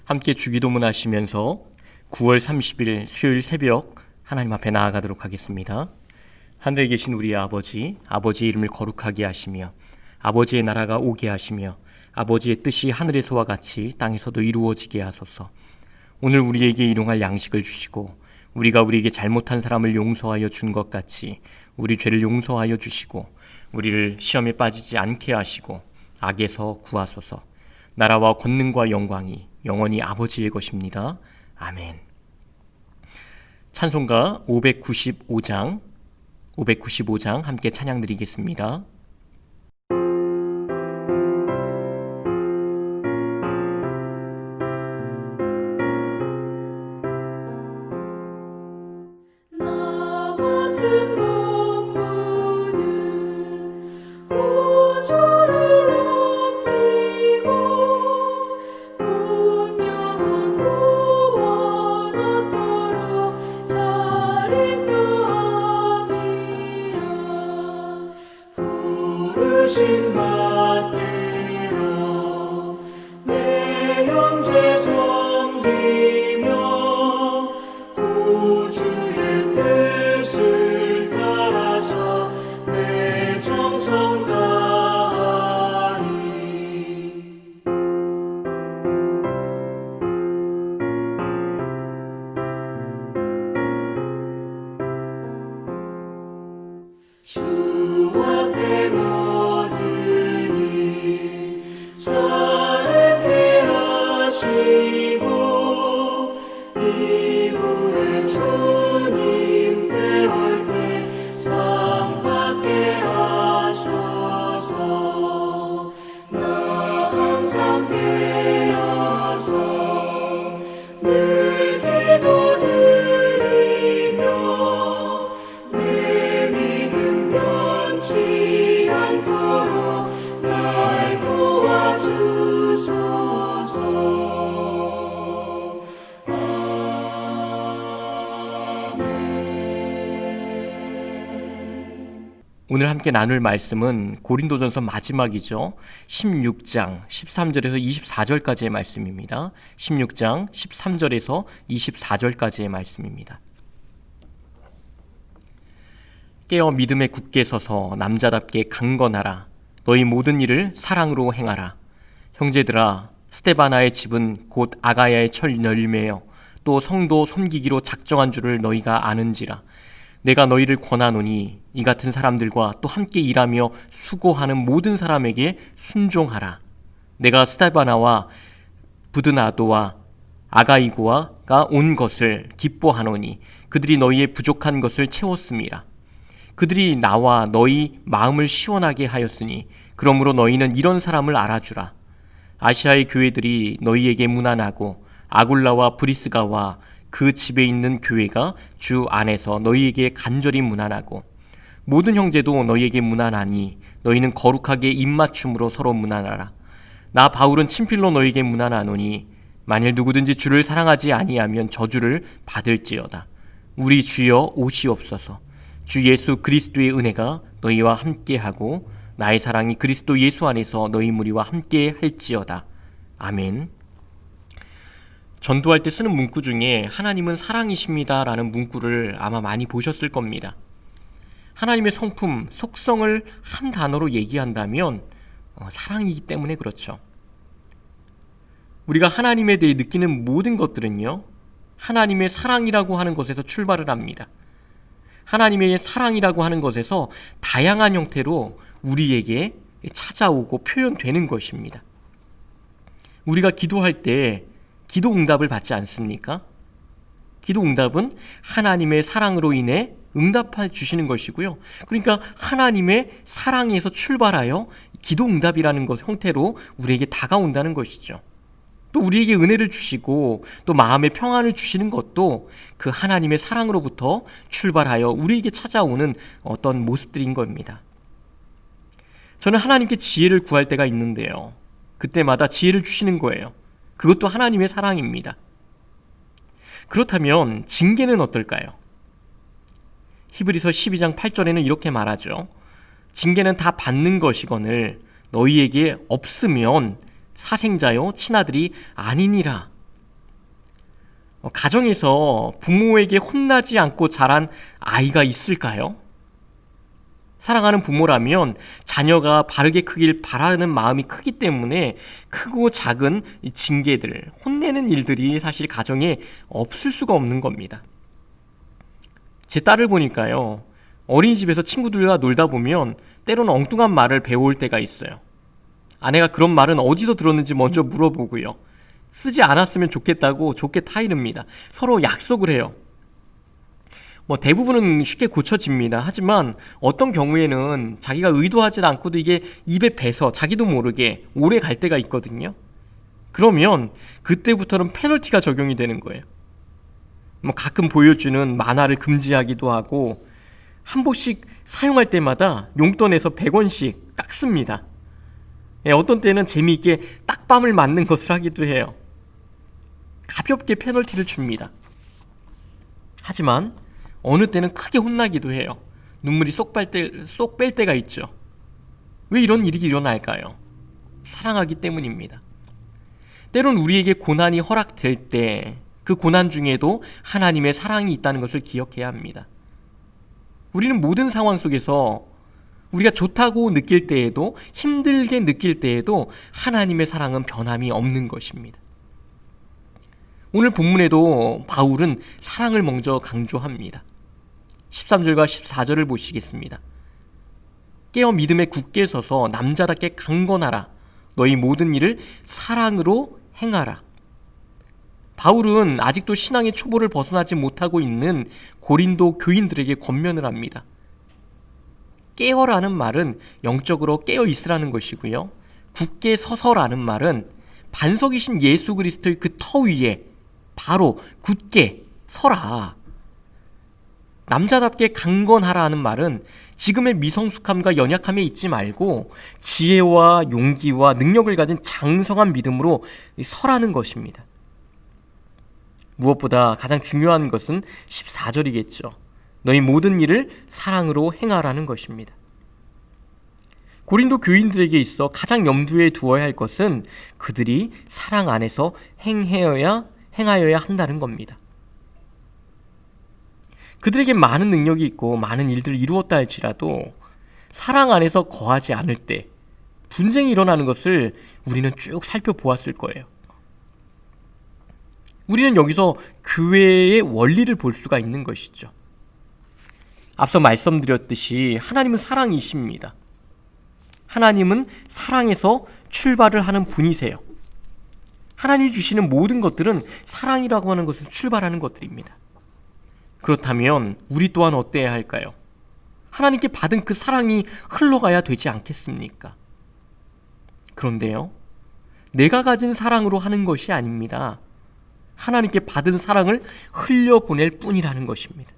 함께 주기도문 하시면서 9월 30일 수요일 새벽 하나님 앞에 나아가도록 하겠습니다. 하늘에 계신 우리 아버지, 아버지의 이름을 거룩하게 하시며 아버지의 나라가 오게 하시며 아버지의 뜻이 하늘에서와 같이 땅에서도 이루어지게 하소서. 오늘 우리에게 일용할 양식을 주시고 우리가 우리에게 잘못한 사람을 용서하여 준 것 같이 우리 죄를 용서하여 주시고 우리를 시험에 빠지지 않게 하시고 악에서 구하소서. 나라와 권능과 영광이 영원히 아버지의 것입니다. 아멘. 찬송가 595장 함께 찬양 드리겠습니다. 부르신 받들어 내 형제 섬기며 구주의 뜻을 따라서 내 정성 다하리. 주 앞에 자르게 하시고 이후에 주님 배울 때 상 받게 하소서. 나 항상 깨어서 늘 기도드리며 내 믿음 변치 않도록 날 도와주소서. 아멘. 오늘 함께 나눌 말씀은 고린도전서 마지막이죠. 16장 13절에서 24절까지의 말씀입니다. 16장 13절에서 24절까지의 말씀입니다. 깨어 믿음에 굳게 서서 남자답게 강건하라. 너희 모든 일을 사랑으로 행하라. 형제들아, 스데바나의 집은 곧 아가야의 철 열매요 또 성도 섬기기로 작정한 줄을 너희가 아는지라. 내가 너희를 권하노니 이 같은 사람들과 또 함께 일하며 수고하는 모든 사람에게 순종하라. 내가 스데바나와 부드나도와 아가이고아가 온 것을 기뻐하노니 그들이 너희의 부족한 것을 채웠음이라. 그들이 나와 너희 마음을 시원하게 하였으니 그러므로 너희는 이런 사람을 알아주라. 아시아의 교회들이 너희에게 문안하고 아굴라와 브리스가와 그 집에 있는 교회가 주 안에서 너희에게 간절히 문안하고 모든 형제도 너희에게 문안하니 너희는 거룩하게 입맞춤으로 서로 문안하라. 나 바울은 친필로 너희에게 문안하노니 만일 누구든지 주를 사랑하지 아니하면 저주를 받을지어다. 우리 주여 오시옵소서. 주 예수 그리스도의 은혜가 너희와 함께하고 나의 사랑이 그리스도 예수 안에서 너희 무리와 함께 할지어다. 아멘. 전도할 때 쓰는 문구 중에 하나님은 사랑이십니다 라는 문구를 아마 많이 보셨을 겁니다. 하나님의 성품, 속성을 한 단어로 얘기한다면 사랑이기 때문에 그렇죠. 우리가 하나님에 대해 느끼는 모든 것들은요, 하나님의 사랑이라고 하는 것에서 출발을 합니다. 하나님의 사랑이라고 하는 것에서 다양한 형태로 우리에게 찾아오고 표현되는 것입니다. 우리가 기도할 때 기도 응답을 받지 않습니까? 기도 응답은 하나님의 사랑으로 인해 응답해 주시는 것이고요. 그러니까 하나님의 사랑에서 출발하여 기도 응답이라는 것 형태로 우리에게 다가온다는 것이죠. 또 우리에게 은혜를 주시고 또 마음의 평안을 주시는 것도 그 하나님의 사랑으로부터 출발하여 우리에게 찾아오는 어떤 모습들인 겁니다. 저는 하나님께 지혜를 구할 때가 있는데요, 그때마다 지혜를 주시는 거예요. 그것도 하나님의 사랑입니다. 그렇다면 징계는 어떨까요? 히브리서 12장 8절에는 이렇게 말하죠. 징계는 다 받는 것이거늘 너희에게 없으면 사생자요 친아들이 아니니라. 가정에서 부모에게 혼나지 않고 자란 아이가 있을까요? 사랑하는 부모라면 자녀가 바르게 크길 바라는 마음이 크기 때문에 크고 작은 이 징계들, 혼내는 일들이 사실 가정에 없을 수가 없는 겁니다. 제 딸을 보니까요, 어린이집에서 친구들과 놀다 보면 때로는 엉뚱한 말을 배워올 때가 있어요. 아내가 그런 말은 어디서 들었는지 먼저 물어보고요. 쓰지 않았으면 좋겠다고 좋게 타이릅니다. 서로 약속을 해요. 대부분은 쉽게 고쳐집니다. 하지만 어떤 경우에는 자기가 의도하지 않고도 이게 입에 배서 자기도 모르게 오래 갈 때가 있거든요. 그러면 그때부터는 페널티가 적용이 되는 거예요. 가끔 보여주는 만화를 금지하기도 하고 한 복씩 사용할 때마다 용돈에서 100원씩 깎습니다. 어떤 때는 재미있게 딱밤을 맞는 것을 하기도 해요. 가볍게 페널티를 줍니다. 하지만 어느 때는 크게 혼나기도 해요. 눈물이 쏙 뺄 때가 있죠. 왜 이런 일이 일어날까요? 사랑하기 때문입니다. 때론 우리에게 고난이 허락될 때 그 고난 중에도 하나님의 사랑이 있다는 것을 기억해야 합니다. 우리는 모든 상황 속에서 우리가 좋다고 느낄 때에도 힘들게 느낄 때에도 하나님의 사랑은 변함이 없는 것입니다. 오늘 본문에도 바울은 사랑을 먼저 강조합니다. 13절과 14절을 보시겠습니다. 깨어 믿음에 굳게 서서 남자답게 강건하라. 너희 모든 일을 사랑으로 행하라. 바울은 아직도 신앙의 초보를 벗어나지 못하고 있는 고린도 교인들에게 권면을 합니다. 깨어라는 말은 영적으로 깨어 있으라는 것이고요. 굳게 서서라는 말은 반석이신 예수 그리스도의 그 터 위에 바로 굳게 서라. 남자답게 강건하라는 말은 지금의 미성숙함과 연약함에 있지 말고 지혜와 용기와 능력을 가진 장성한 믿음으로 서라는 것입니다. 무엇보다 가장 중요한 것은 14절이겠죠. 너희 모든 일을 사랑으로 행하라는 것입니다. 고린도 교인들에게 있어 가장 염두에 두어야 할 것은 그들이 사랑 안에서 행하여야 한다는 겁니다. 그들에게 많은 능력이 있고 많은 일들을 이루었다 할지라도 사랑 안에서 거하지 않을 때 분쟁이 일어나는 것을 우리는 쭉 살펴보았을 거예요. 우리는 여기서 교회의 원리를 볼 수가 있는 것이죠. 앞서 말씀드렸듯이 하나님은 사랑이십니다. 하나님은 사랑에서 출발을 하는 분이세요. 하나님이 주시는 모든 것들은 사랑이라고 하는 것에서 출발하는 것들입니다. 그렇다면 우리 또한 어때야 할까요? 하나님께 받은 그 사랑이 흘러가야 되지 않겠습니까? 그런데요, 내가 가진 사랑으로 하는 것이 아닙니다. 하나님께 받은 사랑을 흘려보낼 뿐이라는 것입니다.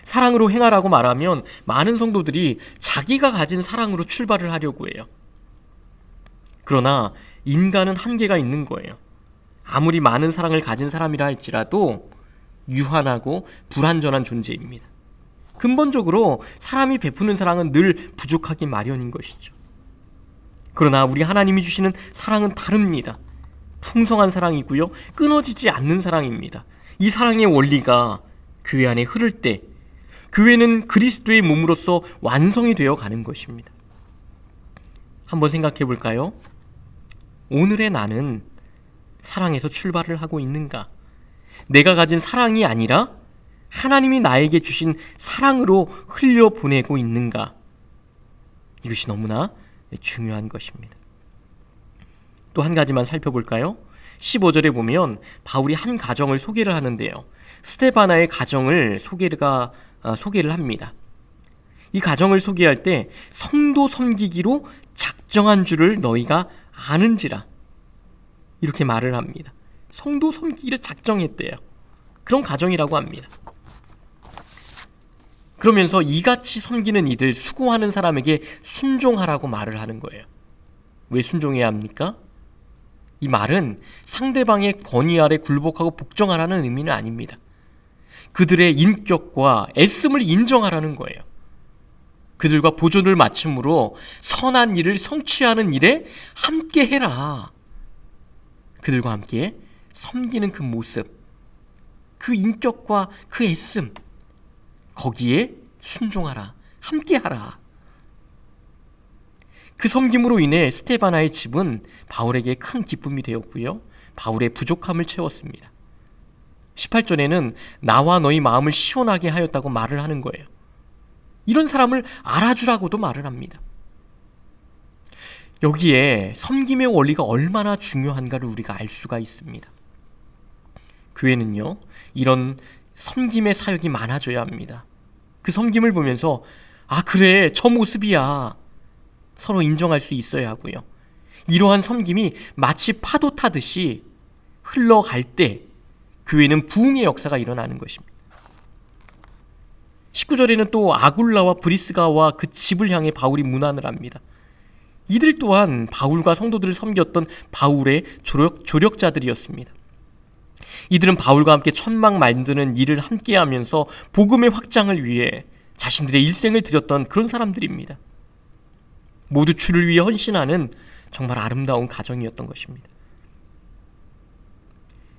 사랑으로 행하라고 말하면 많은 성도들이 자기가 가진 사랑으로 출발을 하려고 해요. 그러나 인간은 한계가 있는 거예요. 아무리 많은 사랑을 가진 사람이라 할지라도 유한하고 불완전한 존재입니다. 근본적으로 사람이 베푸는 사랑은 늘 부족하기 마련인 것이죠. 그러나 우리 하나님이 주시는 사랑은 다릅니다. 풍성한 사랑이고요, 끊어지지 않는 사랑입니다. 이 사랑의 원리가 교회 안에 흐를 때 교회는 그리스도의 몸으로서 완성이 되어 가는 것입니다. 한번 생각해 볼까요? 오늘의 나는 사랑에서 출발을 하고 있는가? 내가 가진 사랑이 아니라 하나님이 나에게 주신 사랑으로 흘려보내고 있는가? 이것이 너무나 중요한 것입니다. 또 한 가지만 살펴볼까요? 15절에 보면 바울이 한 가정을 소개를 하는데요. 스데바나의 가정을 소개를 합니다. 이 가정을 소개할 때 성도 섬기기로 작정한 줄을 너희가 아는지라 이렇게 말을 합니다. 성도 섬기기를 작정했대요. 그런 가정이라고 합니다. 그러면서 이같이 섬기는 이들, 수고하는 사람에게 순종하라고 말을 하는 거예요. 왜 순종해야 합니까? 이 말은 상대방의 권위 아래 굴복하고 복종하라는 의미는 아닙니다. 그들의 인격과 애씀을 인정하라는 거예요. 그들과 보조를 맞춤으로 선한 일을 성취하는 일에 함께 해라. 그들과 함께 섬기는 그 모습, 그 인격과 그 애씀, 거기에 순종하라, 함께하라. 그 섬김으로 인해 스테바나의 집은 바울에게 큰 기쁨이 되었고요, 바울의 부족함을 채웠습니다. 18절에는 나와 너희 마음을 시원하게 하였다고 말을 하는 거예요. 이런 사람을 알아주라고도 말을 합니다. 여기에 섬김의 원리가 얼마나 중요한가를 우리가 알 수가 있습니다. 교회는요, 이런 섬김의 사역이 많아져야 합니다. 그 섬김을 보면서 아 그래 저 모습이야 서로 인정할 수 있어야 하고요, 이러한 섬김이 마치 파도 타듯이 흘러갈 때 교회는 부흥의 역사가 일어나는 것입니다. 19절에는 또 아굴라와 브리스가와 그 집을 향해 바울이 문안을 합니다. 이들 또한 바울과 성도들을 섬겼던 바울의 조력자들이었습니다. 이들은 바울과 함께 천막 만드는 일을 함께하면서 복음의 확장을 위해 자신들의 일생을 드렸던 그런 사람들입니다. 모두 주를 위해 헌신하는 정말 아름다운 가정이었던 것입니다.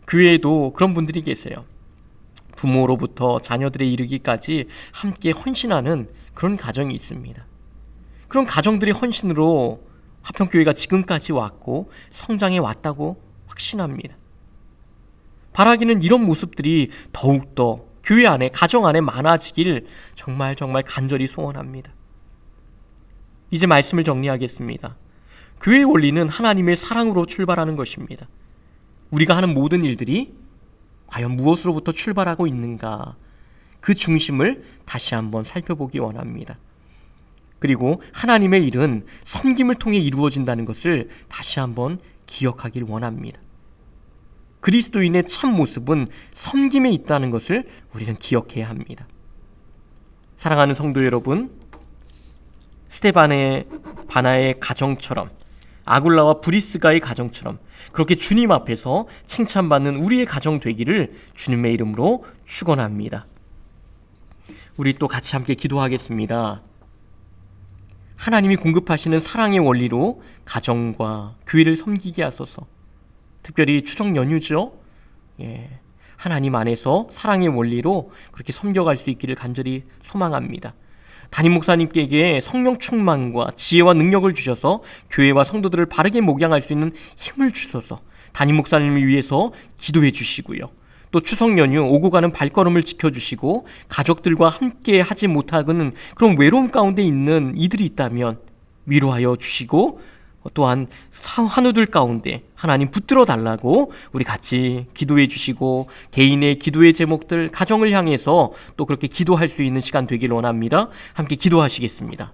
교회에도 그런 분들이 계세요. 부모로부터 자녀들에 이르기까지 함께 헌신하는 그런 가정이 있습니다. 그런 가정들의 헌신으로 화평교회가 지금까지 왔고 성장해 왔다고 확신합니다. 바라기는 이런 모습들이 더욱더 교회 안에, 가정 안에 많아지길 정말 간절히 소원합니다. 이제 말씀을 정리하겠습니다. 교회의 원리는 하나님의 사랑으로 출발하는 것입니다. 우리가 하는 모든 일들이 과연 무엇으로부터 출발하고 있는가, 그 중심을 다시 한번 살펴보기 원합니다. 그리고 하나님의 일은 섬김을 통해 이루어진다는 것을 다시 한번 기억하길 원합니다. 그리스도인의 참 모습은 섬김에 있다는 것을 우리는 기억해야 합니다. 사랑하는 성도 여러분, 스테바나의 가정처럼, 아굴라와 브리스가의 가정처럼 그렇게 주님 앞에서 칭찬받는 우리의 가정 되기를 주님의 이름으로 축원합니다. 우리 또 같이 함께 기도하겠습니다. 하나님이 공급하시는 사랑의 원리로 가정과 교회를 섬기게 하소서. 특별히 추석 연휴죠. 하나님 안에서 사랑의 원리로 그렇게 섬겨갈 수 있기를 간절히 소망합니다. 담임 목사님께 성령 충만과 지혜와 능력을 주셔서 교회와 성도들을 바르게 목양할 수 있는 힘을 주셔서 담임 목사님을 위해서 기도해 주시고요. 또 추석 연휴 오고 가는 발걸음을 지켜주시고 가족들과 함께 하지 못하는 그런 외로움 가운데 있는 이들이 있다면 위로하여 주시고, 또한 환우들 가운데 하나님 붙들어 달라고 우리 같이 기도해 주시고, 개인의 기도의 제목들, 가정을 향해서 또 그렇게 기도할 수 있는 시간 되길 원합니다. 함께 기도하시겠습니다.